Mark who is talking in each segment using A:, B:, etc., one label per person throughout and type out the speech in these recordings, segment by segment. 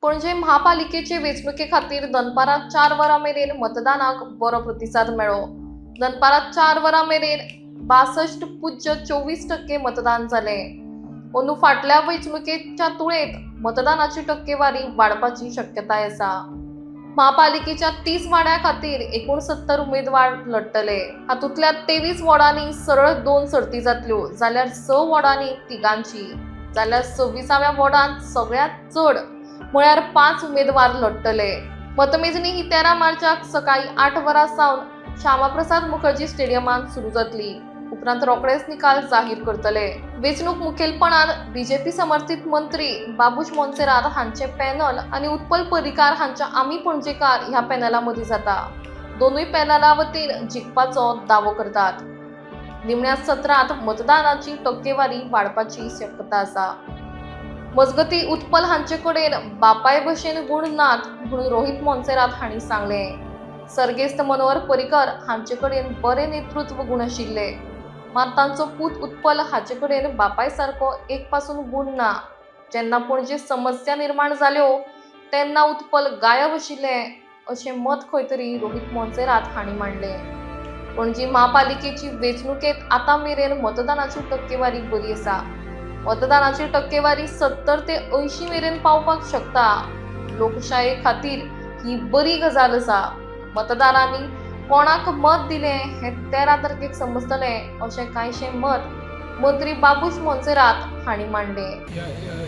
A: पणजे महापालिकेचे वेंचणुके खातीर दनपारां 4 वरां मेरेन मतदानाक बरो प्रतिसाद मेळ्ळो। दनपारां 4 वरां मेरेन 62.24% मतदान जालें। अंदू फाटल्या वेंचणुकेच्या तुळेंत मतदानाची टक्केवारी वाडपाची शक्यताय आसा। महापालिकेच्या 30 वाड्यां खातीर 69 उमेदवार लढटले। हातूंतल्या 23 वॉर्डांनी सरळ 2 सर्ती जातल्यो, जाल्यार 6 वॉर्डांनी तिगांची, जाल्यार 26व्या वॉर्डांत सगळ्यांत चड म्हळ्यार 5 उमेदवार लढटले। मतमेजणी ही 13 मार्चाक सकाळी 8 वरां सावन श्यामाप्रसाद मुखर्जी स्टेडियमांत सुरू जातली। उपरांत रोखडेच निकाल जाहीर करतले। वेंचणूक मुखेलपणान बीजेपी समर्थीत मंत्री बाबूश मोन्सेरात हांचे पॅनल आनी उत्पल पर्रीकार हांच्या आमी पणजेकार ह्या पॅनला मदीं जाता। दोनूय पॅनला वतीन जिखपाचो दावो करतात। निमण्या सत्रांत मतदानाची टक्केवारी वाडपाची शक्यता आसा। मजगती उत्पल हांचे कडेन बापाय भशेन गुण नात म्हणून रोहित मोन्सेरात हांणी सांगलें। सर्गेस्त मनोहर पर्रीकर हांचे कडेन बरे नेतृत्व गुण आशिल्ले, मात तांचो पूत उत्पल हाचे कडेन बापाय सारको एक पासून गुण ना। जेन्ना पणजे समस्या निर्माण जाल्यो तेन्ना उत्पल गायब आशिल्ले अशें मत खंय तरी रोहित मोन्सेरात हांणी मांडलें। पणजी महापालिकेची वेंचणुकेंत आतां मेरेन मतदानाची टक्केवारी बरी आसा। मतदानाची टक्केवारी 70 ते 80 मेरेन पावपाक शकता। लोकशाये खातीर ही बरी गजाल आसा। मतदारांनी कोणाक मत दिलें हें 13 तारखेक समजतलें अशें कांयशें मत मंत्री बाबूश मोन्सेरात हांणी मांडलें।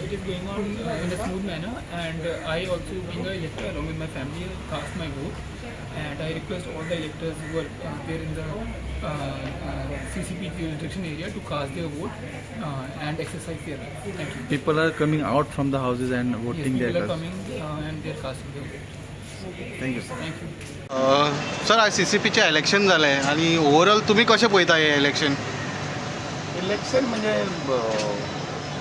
B: It is going on in a smooth manner, and I also, being an elector along with my family, cast my vote, and I request all the electors who are there in the CCP jurisdiction area to cast their vote and exercise their right. Thank you.
C: People are coming out from the houses and
B: Yes,
C: voting their
B: people are
C: cards.
B: coming and they are casting their vote.
C: Thank you, sir.
B: Thank you.
D: Sir आज CCPचे election जालें आनी overall तुमी कशें पळयता हें election?
E: Election म्हणजे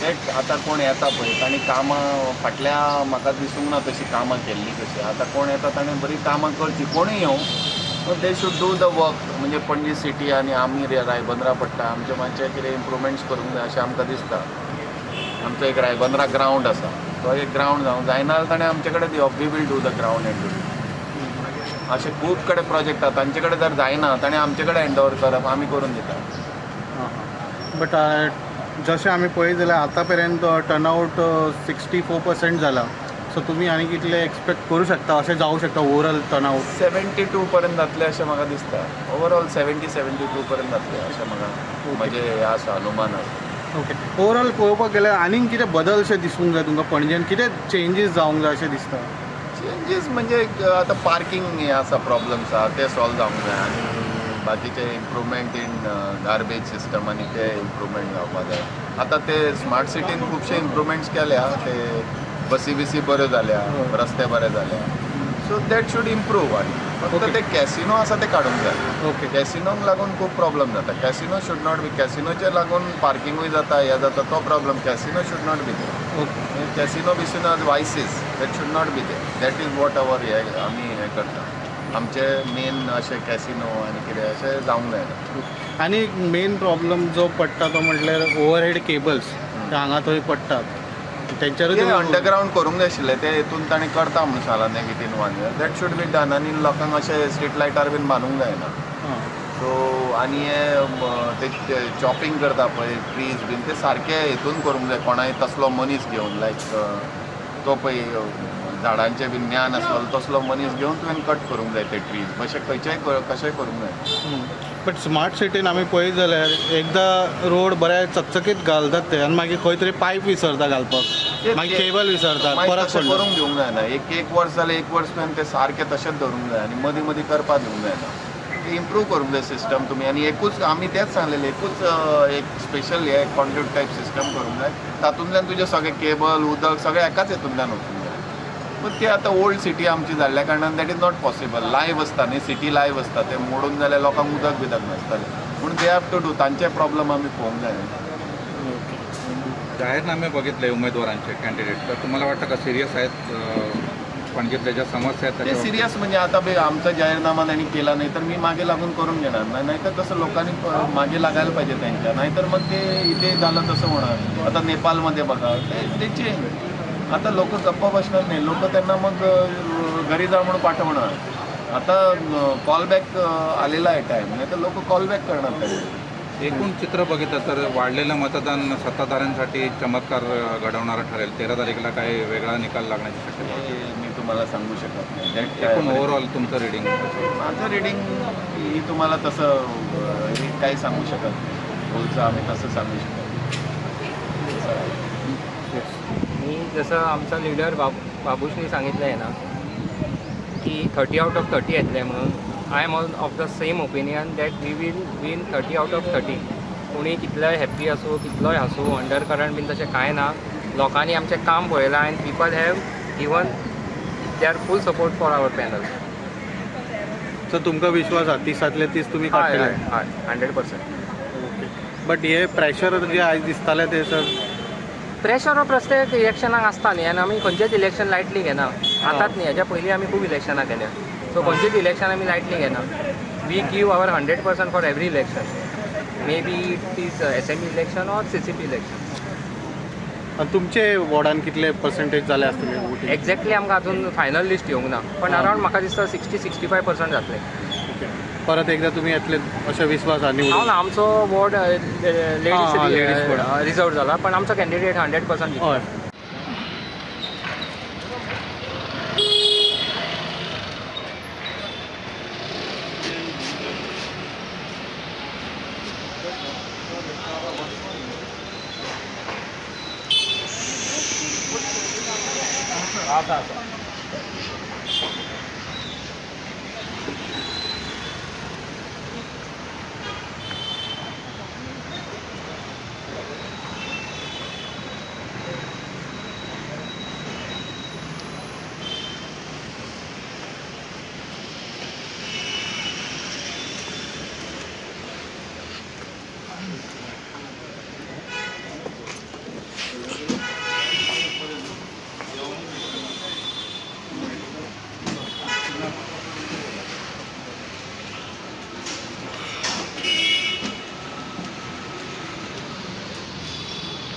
E: एक आतां कोण येता पळय तांणी कामां फाटल्या म्हाका दिसूंक ना तशी कामां केल्ली कशी। आतां कोण येता ताणें बरी कामां करची, कोणूय येवं, पूण they should do the work. म्हणजे पणजी सिटी आनी आमी रायबंद्रा पडटा, आमचे मातशे कितें इम्प्रुवमेंट्स करूंक जाय अशें आमकां दिसता। आमचो एक रायबंद्रा ग्रावंड आसा, तो एक ग्रावंड जावंक जायना जाल्यार ताणें आमचे कडेन दिवप, we will do the ground and do अशे खूब कडेन प्रोजेक्ट आसा, तांचे कडेन जर जायना ताणें आमचे कडेन हँड ओवर करप, आमी करून दिता।
D: बट जशें आमी पळयत जाल्यार आतां पर्यंत टर्नआवट 64% जाला, सो तुमी आनी कितले एक्सपेक्ट करूं शकता, अशें जावं शकता ओवरऑल टर्नआवट?
E: 72 पर्यंत जातले अशें म्हाका दिसता। ओवरऑल 70-72 पर्यंत जातले अशें म्हाका म्हजें हें आसा, अनुमान आसा।
D: ओके, ओवरऑल पळोवपाक गेल्यार आनीक कितें बदल अशें दिसूंक जाय तुमकां पणजेन, कितें चेंजीस जावंक जाय अशें दिसता?
E: चेंजीस म्हणजे आतां पार्किंग हें आसा, प्रॉब्लम्स आसा ते सॉल्व जावंक जाय, आनी बाकीचे इम्प्रुवमेंट इन गार्बेज सिस्टम आनी ते इम्प्रुवमेंट जावपाक जाय। आतां ते स्मार्ट सिटीन खुबशे इम्प्रुवमेंट्स केल्या, ते बसी बिसी बऱ्यो जाल्या, रस्ते बरे जाल्या, सो दॅट शूड इम्प्रूव। आनी फक्त ते कॅसिनो आसा ते काडूंक जाय।
D: ओके,
E: कॅसिनोक लागून खूब प्रॉब्लम जाता। कॅसिनो शूड नॉट बी, कॅसिनोचे लागून पार्किंगूय जाता, हें जाता, तो problem. Casino should not be there.
D: Okay,
E: casino बिसिनो आज वायसीस that should not be there. That is what our हे आमी हें करता, आमचे मेन अशे कॅसिनो आनी कितें अशें जावंक जायना।
D: आनी एक मेन प्रॉब्लम जो पडटा तो म्हटल्यार ओवरहेड केबल्स, ते हांगा थंय पडटात, तेंच्यारूय
E: ते
D: तुमी
E: अंडरग्रावंड करूंक जाय आशिल्ले, ते हितून ताणें करता म्हणून सांगला negative one that should be done. आनी लोकांक अशें स्ट्रीट लायटार बीन मारूंक जायना।
D: हां,
E: सो आनी हे ते चॉपिंग करता पळय ट्रीज बीन, ते सारके हितून करूंक जाय, कोणाय तसलो मनीस घेवन, लायक तो पळय झाडांचे बीन ज्ञान आसलो तसलो मनीस घेवन तुवें कट करूंक जाय ते ट्रीज, अशें खंयचेय कशेंय करूंक जाय।
D: बट स्मार्ट सिटीन आमी पळयत जाल्यार एकदां रोड बऱ्या चकचकीत घालतात ते, आनी मागीर खंय तरी पायप विसरता घालपाक, मागीर केबल विसरतात, परत
E: तशें
D: पडटा।
E: करूंक दिवंक जायना। एक वर्स जालें, एक वर्स तुवें ते सारकें तशेंच दवरूंक जाय, आनी मदीं मदीं करपाक दिवंक जायना। ते इम्प्रूव करूंक जाय सिस्टम तुमी। आनी एकूच आमी तेंच सांगलेलें, एकूच एक स्पेशल हे कॉन्ड्यूट टायप सिस्टम करूंक जाय, तातूंतल्यान तुजें सगळें केबल उदक सगळें एकाच हितूंतल्यान वचूंक जाय। पूण ते आतां ओल्ड सिटी आमची जाल्ल्या कारणान that is not possible. Live आसता न्ही, सिटी लायव्ह आसता, ते मोडून जाल्यार लोकांक उदक बिदक नासतालें, पूण दे हॅव टू डू, तांचे प्रॉब्लम आमी पळोवंक जाय।
C: जाहीरनामे बघितले उमेदवारांचे कॅन्डिडेट, तर तुम्हाला वाटतं का सिरियस आहेत पणजीतल्या ज्या समस्या आहेत
E: ते
C: त्याच्यावर?
E: सिरियस म्हणजे आता आमचा जाहीरनामा त्यांनी केला नाही तर मी मागे लागून करून घेणार नाही, नाहीतर तसं लोकांनी मागे लागायला पाहिजे त्यांच्या, नाहीतर मग ते इथे झालं तसं होणार। आता नेपाळमध्ये बघा, ते चेंज आता लोक गप्पा बसणार नाही, लोक त्यांना मग घरी जा म्हणून पाठवणार. आता कॉलबॅक आलेला आहे टाईम, नाही तर लोक कॉलबॅक करणार त्यांनी.
C: एकूण चित्र बघितलं तर वाढलेलं मतदान सत्ताधाऱ्यांसाठी चमत्कार घडवणारं ठरेल. 13 तारखेला काही वेगळा निकाल लागण्याची शक्यता आहे.
E: हे मी तुम्हाला सांगू शकत नाही.
C: एकूण ओव्हरऑल तुमचं रिडिंग
E: माझं रिडिंग ही तुम्हाला तसं हे काही सांगू शकत नाही. बोलचं आम्ही तसं सांगू शकत नाही.
F: मी जसं आमचा लिडर बाबूशनी सांगितलं आहे ना की 30 आउट ऑफ 30 येतले म्हणून, I am of the same opinion that we will win 30 out of 30. कोणी कितलोय हॅप्पी आसूं कितलोय हांसूं, अंडर करंट बीन तशें कांय ना. लोकांनी आमचें काम पळयलां आनी people have given their full support for our panel.
D: So तुमकां विश्वास आहा 30तले 30 तुमी
F: हय
D: काडटले?
F: हय 100%.
D: बट हे प्रेशर जे आयज दिसताले ते सर
F: प्रेशर हो प्रत्येक इलेक्शनाक आसता न्ही, आनी आमी खंयचेच इलेक्शन लायटली घेना. आतांच न्ही, हेज्या पयलीं आमी खूब इलेक्शनां केल्या. सो खंयचेच इलेक्शन आमी लायटली घेना. We give our 100% for every election. Maybe it is SME election or CCP election.
D: आणि तुमचे वॉर्डान कितले पर्सेंटेज जाले आसतले वोटींग?
F: एक्झॅक्टली आमकां अजून फायनल लिस्ट येवंक ना, पण अरावंड म्हाका दिसता 60-65% जातले.
D: परत एकदा तुमी येतले अशे विश्वास आहा
F: हांव
D: निवडून?
F: ना, आमचो वॉर्ड
D: ladies ward.
F: रिजर्व जाला, पण आमचो कॅन्डिडेट 100% जिंकला.
D: हय.